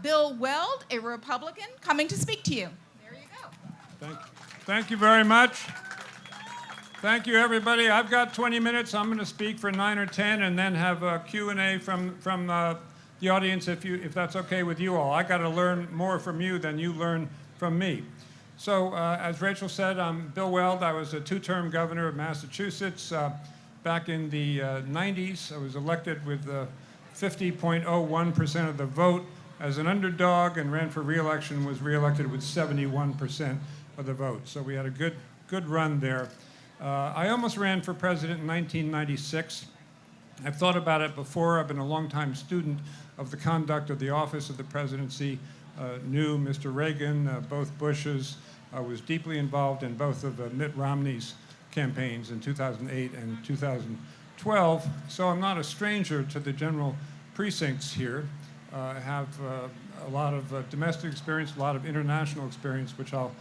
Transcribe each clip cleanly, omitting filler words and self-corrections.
Bill Weld, a Republican, coming to speak to you. There you go. Thank you very much. Thank you, everybody. I've got 20 minutes. I'm going to speak for 9 or 10 and then have a Q&A from the audience if that's okay with you all. I got to learn more from you than you learn from me. So as Rachel said, I'm Bill Weld. I was a two-term governor of Massachusetts back in the 90s. I was elected with 50.01% of the vote as an underdog and ran for re-election, was re-elected with 71% of the vote. So we had a good run there. I almost ran for president in 1996. I've thought about it before. I've been a longtime student of the conduct of the office of the presidency. Knew Mr. Reagan, both Bushes. I was deeply involved in both of Mitt Romney's campaigns in 2008 and 2012. So I'm not a stranger to the general precincts here. I have a lot of domestic experience, a lot of international experience, which I'll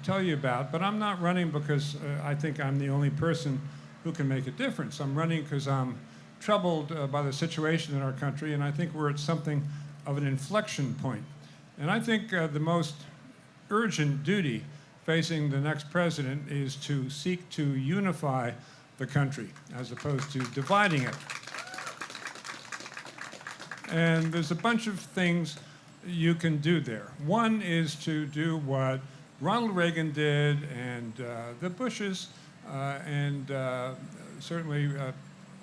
tell you about. But I'm not running because I think I'm the only person who can make a difference. I'm running because I'm troubled by the situation in our country, and I think we're at something of an inflection point. And I think the most urgent duty facing the next president is to seek to unify the country as opposed to dividing it. And there's a bunch of things you can do there. One is to do what Ronald Reagan did and the Bushes and certainly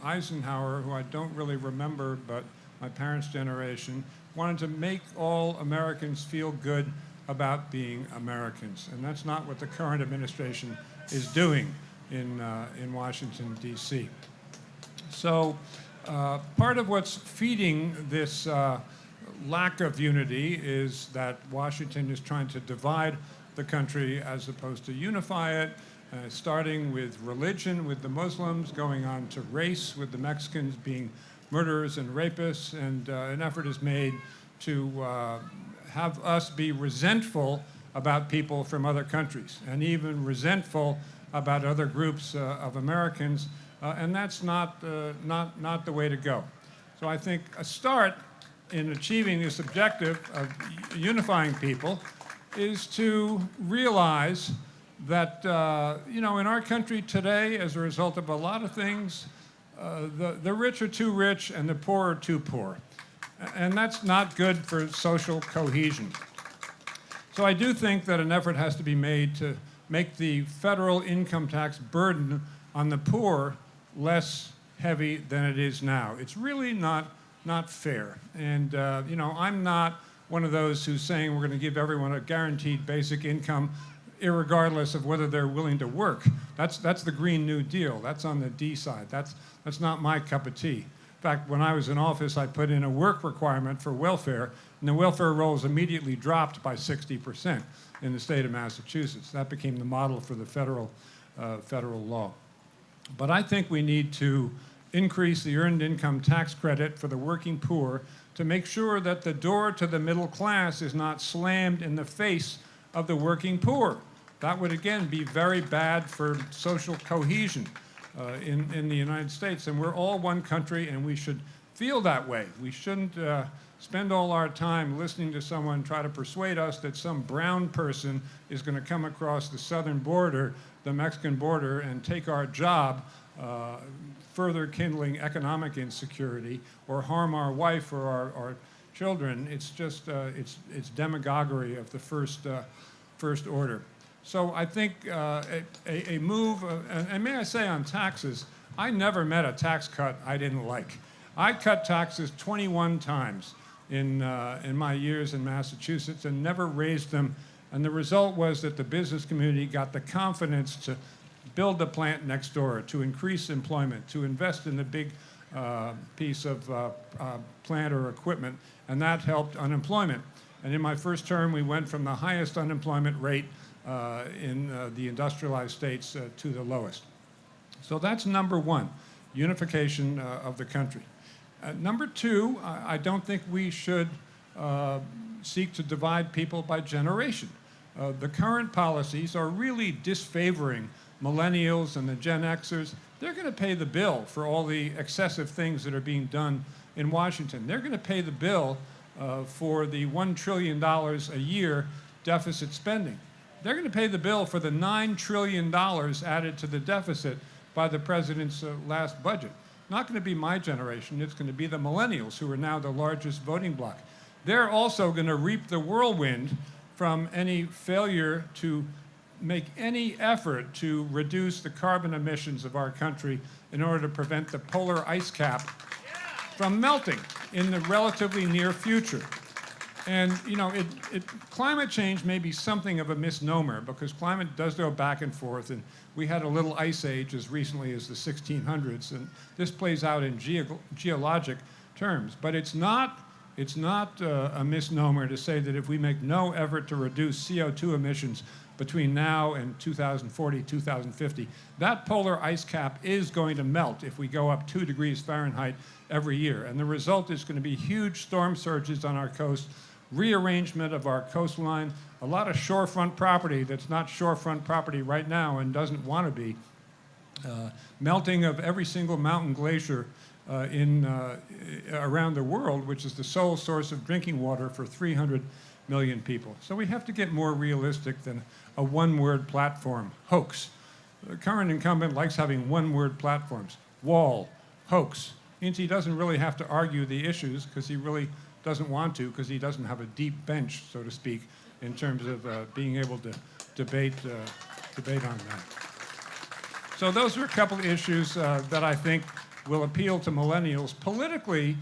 Eisenhower, who I don't really remember, but my parents' generation, wanted to make all Americans feel good about being Americans. And that's not what the current administration is doing in Washington, D.C. So part of what's feeding this lack of unity is that Washington is trying to divide the country as opposed to unify it, starting with religion, with the Muslims, going on to race, with the Mexicans being murderers and rapists, and an effort is made to have us be resentful about people from other countries, and even resentful about other groups of Americans, and that's not the way to go. So I think a start in achieving this objective of unifying people is to realize that, in our country today, as a result of a lot of things, the rich are too rich and the poor are too poor. And that's not good for social cohesion. So I do think that an effort has to be made to make the federal income tax burden on the poor less heavy than it is now. It's really not fair. And, I'm not one of those who's saying we're going to give everyone a guaranteed basic income irregardless of whether they're willing to work. That's the Green New Deal. That's on the D side. That's not my cup of tea. In fact, when I was in office, I put in a work requirement for welfare, and the welfare rolls immediately dropped by 60% in the state of Massachusetts. That became the model for the federal law. But I think we need to increase the earned income tax credit for the working poor to make sure that the door to the middle class is not slammed in the face of the working poor. That would, again, be very bad for social cohesion in the United States. And we're all one country, and we should feel that way. We shouldn't spend all our time listening to someone try to persuade us that some brown person is going to come across the southern border, the Mexican border, and take our job, further kindling economic insecurity, or harm our wife or our children. It's just, it's demagoguery of the first order. So I think a move, and may I say on taxes, I never met a tax cut I didn't like. I cut taxes 21 times in my years in Massachusetts and never raised them. And the result was that the business community got the confidence to build the plant next door, to increase employment, to invest in the big piece of plant or equipment, and that helped unemployment. And in my first term, we went from the highest unemployment rate in the industrialized states to the lowest. So that's number one, unification of the country. Number two, I don't think we should seek to divide people by generation. The current policies are really disfavoring millennials and the Gen Xers. They're going to pay the bill for all the excessive things that are being done in Washington. They're going to pay the bill for the $1 trillion a year deficit spending. They're going to pay the bill for the $9 trillion added to the deficit by the president's last budget. Not going to be my generation. It's going to be the millennials, who are now the largest voting bloc. They're also going to reap the whirlwind from any failure to make any effort to reduce the carbon emissions of our country in order to prevent the polar ice cap from melting in the relatively near future. And climate change may be something of a misnomer, because climate does go back and forth, and we had a little ice age as recently as the 1600s, and this plays out in geologic terms. But it's not a misnomer to say that if we make no effort to reduce CO2 emissions between now and 2040, 2050, that polar ice cap is going to melt if we go up 2 degrees Fahrenheit every year. And the result is going to be huge storm surges on our coast, rearrangement of our coastline, a lot of shorefront property that's not shorefront property right now and doesn't want to be, melting of every single mountain glacier around the world, which is the sole source of drinking water for 300 million people. So we have to get more realistic than a one-word platform, hoax. The current incumbent likes having one-word platforms. Wall, hoax. Means he doesn't really have to argue the issues, because he really doesn't want to, because he doesn't have a deep bench, so to speak, in terms of being able to debate on that. So those are a couple of issues that I think will appeal to millennials. Politically,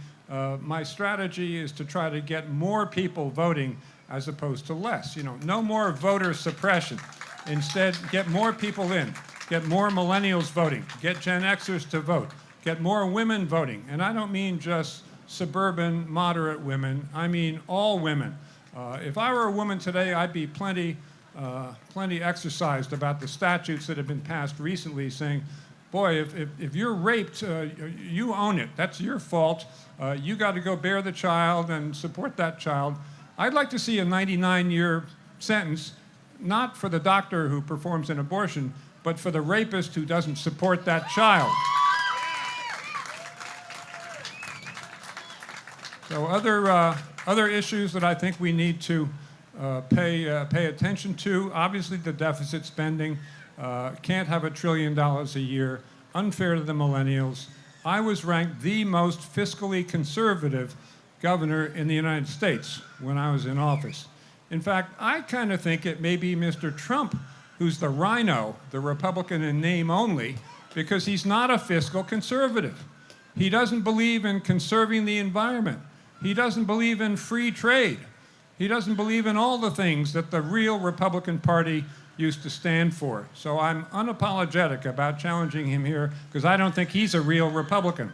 my strategy is to try to get more people voting as opposed to less. No more voter suppression. Instead, get more people in. Get more millennials voting. Get Gen Xers to vote. Get more women voting. And I don't mean just suburban, moderate women. I mean all women. If I were a woman today, I'd be plenty exercised about the statutes that have been passed recently saying, boy, if you're raped, you own it. That's your fault. You got to go bear the child and support that child. I'd like to see a 99-year sentence, not for the doctor who performs an abortion, but for the rapist who doesn't support that child. So other issues that I think we need to pay attention to, obviously the deficit spending, can't have $1 trillion a year, unfair to the millennials. I was ranked the most fiscally conservative governor in the United States when I was in office. In fact, I kind of think it may be Mr. Trump who's the rhino, the Republican in name only, because he's not a fiscal conservative. He doesn't believe in conserving the environment. He doesn't believe in free trade. He doesn't believe in all the things that the real Republican Party used to stand for. So I'm unapologetic about challenging him here, because I don't think he's a real Republican.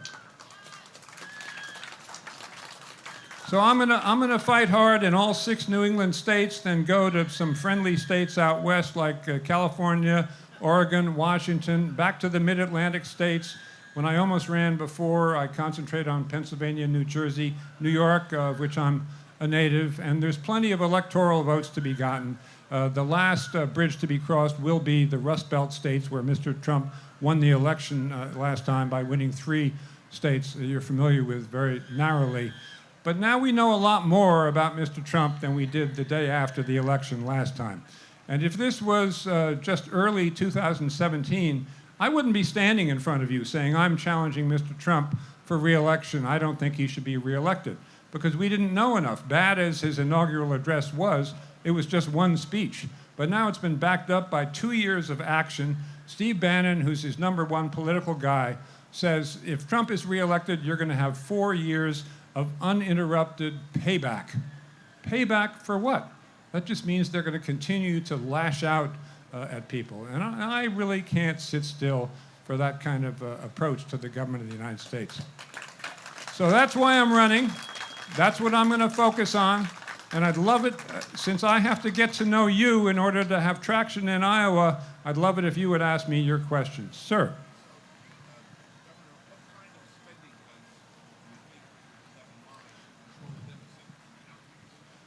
So I'm gonna fight hard in all 6 New England states, then go to some friendly states out west like California, Oregon, Washington, back to the mid-Atlantic states. When I almost ran before, I concentrated on Pennsylvania, New Jersey, New York, of which I'm a native, and there's plenty of electoral votes to be gotten. The last bridge to be crossed will be the Rust Belt states, where Mr. Trump won the election last time by winning 3 states that you're familiar with very narrowly. But now we know a lot more about Mr. Trump than we did the day after the election last time. And if this was just early 2017, I wouldn't be standing in front of you saying, I'm challenging Mr. Trump for re-election. I don't think he should be re-elected, because we didn't know enough. Bad as his inaugural address was, it was just one speech. But now it's been backed up by 2 years of action. Steve Bannon, who's his #1 political guy, says if Trump is re-elected, you're going to have 4 years of uninterrupted payback. Payback for what? That just means they're going to continue to lash out at people. And I really can't sit still for that kind of approach to the government of the United States. So that's why I'm running. That's what I'm going to focus on. And I'd love it, since I have to get to know you in order to have traction in Iowa, I'd love it if you would ask me your questions. Sir.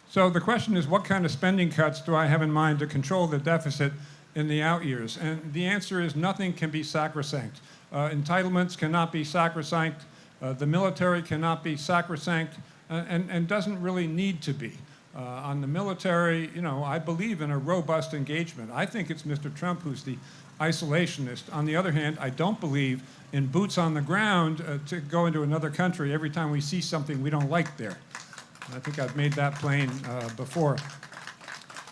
So the question is, what kind of spending cuts do I have in mind to control the deficit in the out years? And the answer is nothing can be sacrosanct. Entitlements cannot be sacrosanct. The military cannot be sacrosanct. and doesn't really need to be. On the military, you know, I believe in a robust engagement. I think it's Mr. Trump who's the isolationist. On the other hand, I don't believe in boots on the ground to go into another country every time we see something we don't like there. I think I've made that plain before.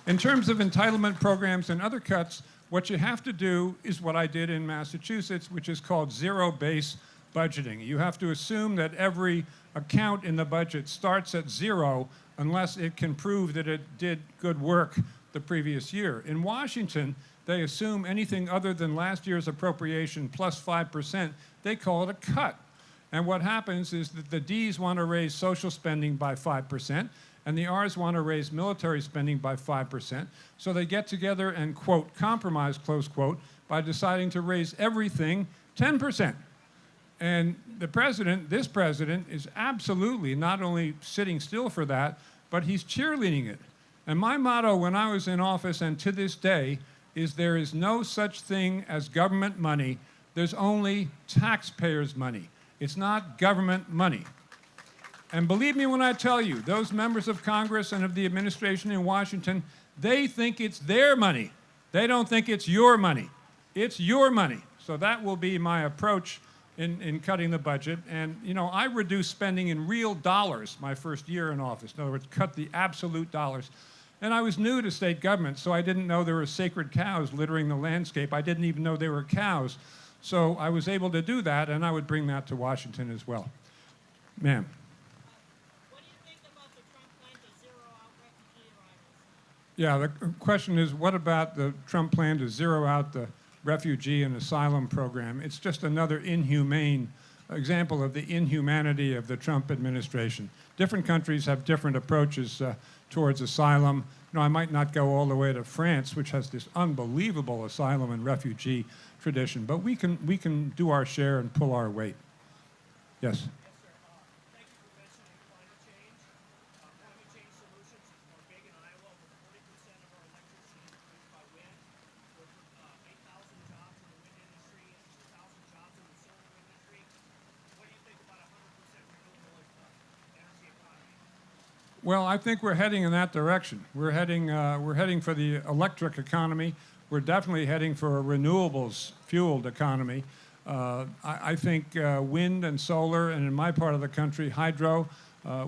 In terms of entitlement programs and other cuts, what you have to do is what I did in Massachusetts, which is called zero-based budgeting. You have to assume that every account in the budget starts at zero unless it can prove that it did good work the previous year. In Washington, they assume anything other than last year's appropriation plus 5%, they call it a cut. And what happens is that the Ds want to raise social spending by 5%, and the Rs want to raise military spending by 5%. So they get together and, quote, compromise, close quote, by deciding to raise everything 10%. And the president, this president, is absolutely not only sitting still for that, but he's cheerleading it. And my motto when I was in office and to this day is there is no such thing as government money. There's only taxpayers' money. It's not government money. And believe me when I tell you, those members of Congress and of the administration in Washington, they think it's their money. They don't think it's your money. It's your money. So that will be my approach in cutting the budget. And, you know, I reduced spending in real dollars my first year in office. In other words, cut the absolute dollars. And I was new to state government, so I didn't know there were sacred cows littering the landscape. I didn't even know they were cows. So I was able to do that, and I would bring that to Washington as well. Ma'am. What do you think about the Trump plan to zero out refugee arrivals? Yeah, the question is, what about the Trump plan to zero out the refugee and asylum program? It's just another inhumane example of the inhumanity of the Trump administration. Different countries have different approaches towards asylum. You know, I might not go all the way to France, which has this unbelievable asylum and refugee tradition, but we can do our share and pull our weight. Yes? Thank you for mentioning climate change. Climate change solutions are big in Iowa. Over 40% of our electricity is produced by wind. With 8,000 jobs in the wind industry and 2,000 jobs in the solar industry. What do you think about 100% renewable energy economy? Well, I think we're heading in that direction. We're heading for the electric economy. We're definitely heading for a renewables-fueled economy. I think wind and solar, and in my part of the country, hydro,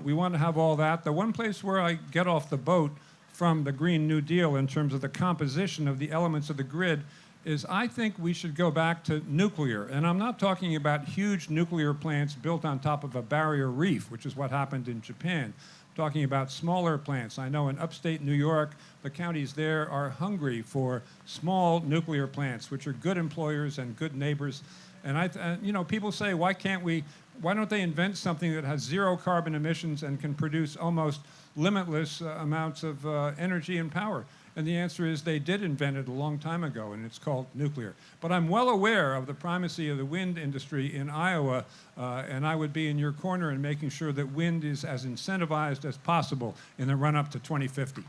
we want to have all that. The one place where I get off the boat from the Green New Deal in terms of the composition of the elements of the grid is I think we should go back to nuclear. And I'm not talking about huge nuclear plants built on top of a barrier reef, which is what happened in Japan. Talking about smaller plants. I know in upstate New York, the counties there are hungry for small nuclear plants, which are good employers and good neighbors. And you know, people say, why don't they invent something that has zero carbon emissions and can produce almost limitless amounts of energy and power? And the answer is they did invent it a long time ago, and it's called nuclear. But I'm well aware of the primacy of the wind industry in Iowa, and I would be in your corner in making sure that wind is as incentivized as possible in the run-up to 2050. Veterans.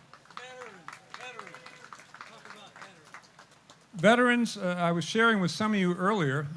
Talk about Veterans, veterans. I was sharing with some of you earlier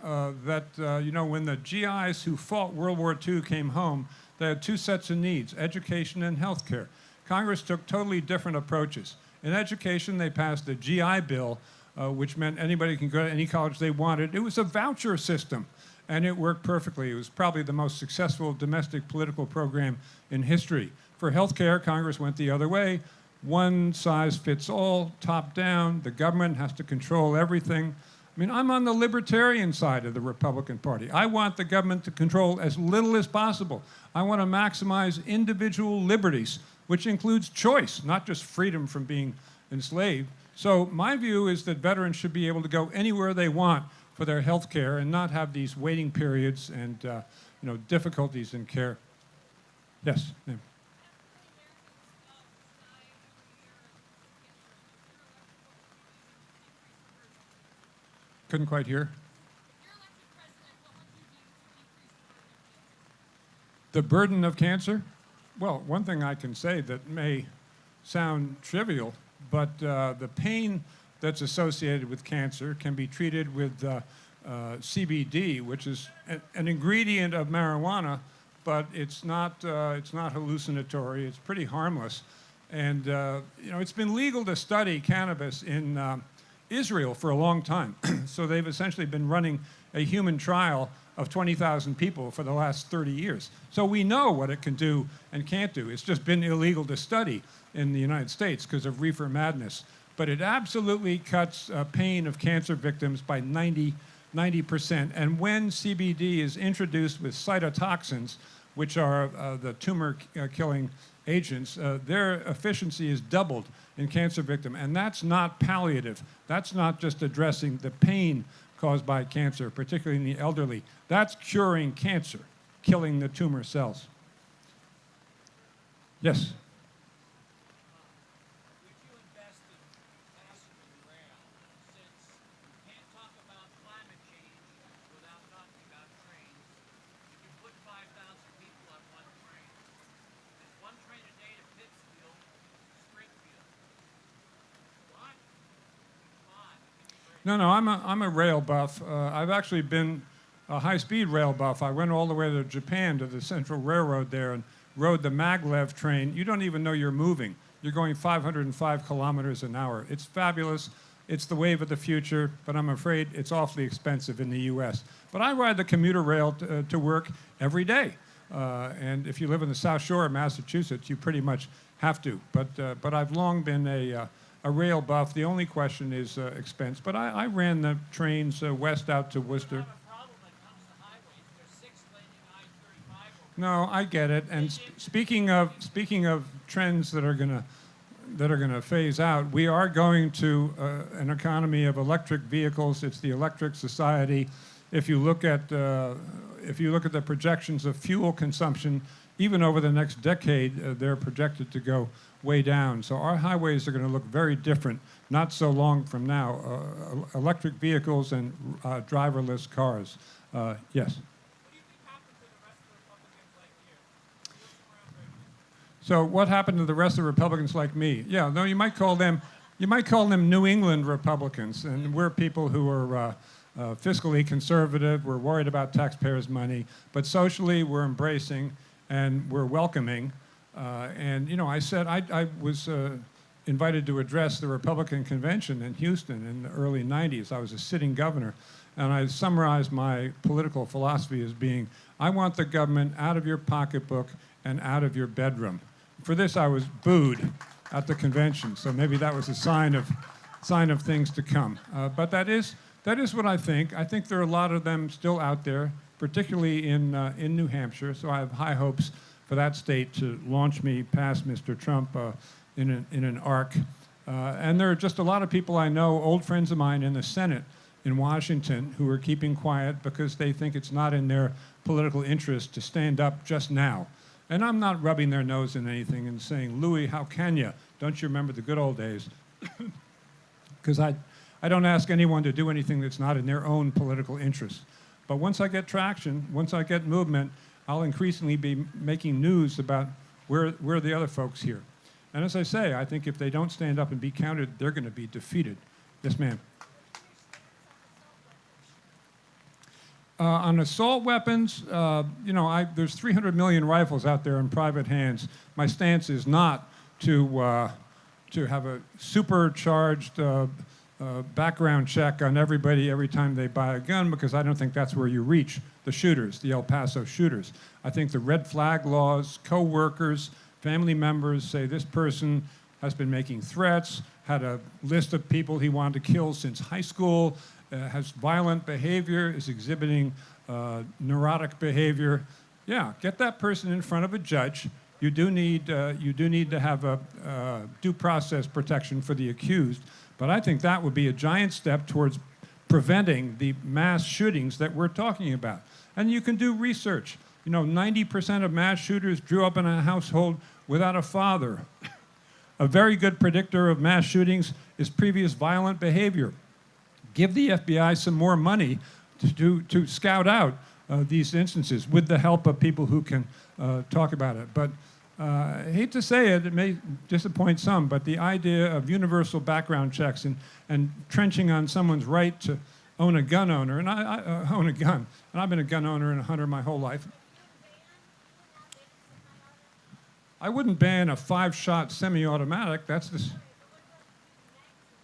that, you know, when the GIs who fought World War II came home, they had two sets of needs, education and health care. Congress took totally different approaches. In education, they passed the GI Bill, which meant anybody can go to any college they wanted. It was a voucher system, and it worked perfectly. It was probably the most successful domestic political program in history. For health care, Congress went the other way. One size fits all, top down. The government has to control everything. I mean, I'm on the libertarian side of the Republican Party. I want the government to control as little as possible. I want to maximize individual liberties, which includes choice, not just freedom from being enslaved. So my view is that veterans should be able to go anywhere they want for their health care and not have these waiting periods and you know, difficulties in care. Yes, ma'am. Couldn't quite hear. The burden of cancer? Well, one thing I can say that may sound trivial, but the pain that's associated with cancer can be treated with CBD, which is an ingredient of marijuana, but it's not hallucinatory. It's pretty harmless. And you know, it's been legal to study cannabis in Israel for a long time. So they've essentially been running a human trial of 20,000 people for the last 30 years. So we know what it can do and can't do. It's just been illegal to study in the United States because of reefer madness. But it absolutely cuts pain of cancer victims by 90%. And when CBD is introduced with cytotoxins, which are the tumor-killing agents, their efficiency is doubled in cancer victim. And that's not palliative. That's not just addressing the pain caused by cancer, particularly in the elderly. That's curing cancer, killing the tumor cells. Yes? Would you invest in passenger rail since you can't talk about climate change without talking about trains? You put 5,000 people on one train. There's one train a day to Pittsfield, Springfield. What? Come on. No, I'm a rail buff. I've actually been a high-speed rail buff. I went all the way to Japan to the Central Railroad there and rode the maglev train. You don't even know you're moving. You're going 505 kilometers an hour. It's fabulous. It's the wave of the future, but I'm afraid it's awfully expensive in the US. But I ride the commuter rail to work every day. And if you live in the South Shore of Massachusetts, you pretty much have to. But I've long been a rail buff. The only question is expense. But I ran the trains west out to Worcester. You have a problem when it comes to highways. There's 6-laning I-35 over No, I get it. And speaking of trends that are gonna phase out, we are going to an economy of electric vehicles. It's the electric society. If you look at the projections of fuel consumption, even over the next decade, they're projected to go way down. So our highways are going to look very different not so long from now. Electric vehicles and driverless cars. Yes. What do you think happened to the rest of the Republicans like you? So what happened to the rest of the Republicans like me? Yeah, no, you might call them New England Republicans, and we're people who are fiscally conservative. We're worried about taxpayers' money, but socially we're embracing and we're welcoming. And you know, I said I was invited to address the Republican convention in Houston in the early '90s. I was a sitting governor, and I summarized my political philosophy as being, I want the government out of your pocketbook and out of your bedroom. For this, I was booed at the convention, so maybe that was a sign of things to come. But that is what I think. I think there are a lot of them still out there, particularly in New Hampshire. So I have high hopes for that state to launch me past Mr. Trump in an arc. And there are just a lot of people I know, old friends of mine in the Senate in Washington, who are keeping quiet because they think it's not in their political interest to stand up just now. And I'm not rubbing their nose in anything and saying, Louis, how can you? Don't you remember the good old days? Because I don't ask anyone to do anything that's not in their own political interest. But once I get traction, once I get movement, I'll increasingly be making news about where are the other folks here. And as I say, I think if they don't stand up and be counted, they're going to be defeated. Yes, ma'am. On assault weapons, you know, there's 300 million rifles out there in private hands. My stance is not to have a supercharged background check on everybody every time they buy a gun, because I don't think that's where you reach the shooters, the El Paso shooters. I think the red flag laws, co-workers, family members say this person has been making threats, had a list of people he wanted to kill since high school, has violent behavior, is exhibiting neurotic behavior. Yeah, get that person in front of a judge. You do need to have a due process protection for the accused. But I think that would be a giant step towards preventing the mass shootings that we're talking about. And you can do research. You know, 90% of mass shooters grew up in a household without a father. A very good predictor of mass shootings is previous violent behavior. Give the FBI some more money to scout out these instances with the help of people who can talk about it. But I hate to say it, it may disappoint some, but the idea of universal background checks and trenching on someone's right to own a gun owner, and I own a gun, and I've been a gun owner and a hunter my whole life. I wouldn't ban a 5-shot semi-automatic. That's the...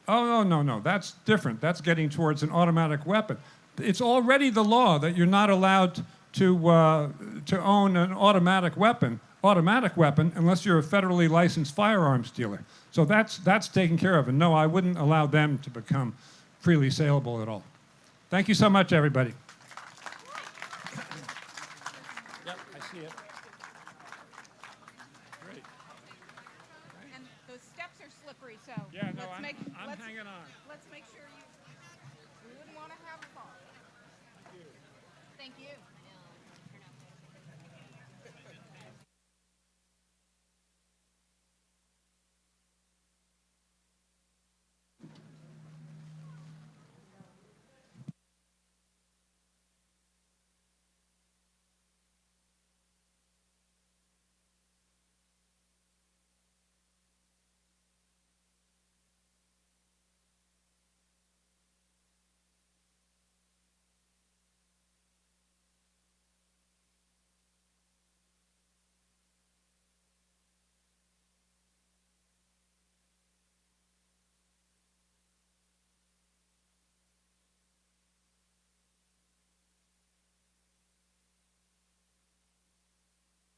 Oh, no. That's different. That's getting towards an automatic weapon. It's already the law that you're not allowed to own an automatic weapon unless you're a federally licensed firearms dealer. So that's taken care of. And no, I wouldn't allow them to become freely saleable at all. Thank you so much, everybody. Yep, I see it. Great. And those steps are slippery, so Yeah, no, let's I'm let's- hanging on. Let's make sure we wouldn't want to have a fall. Thank you.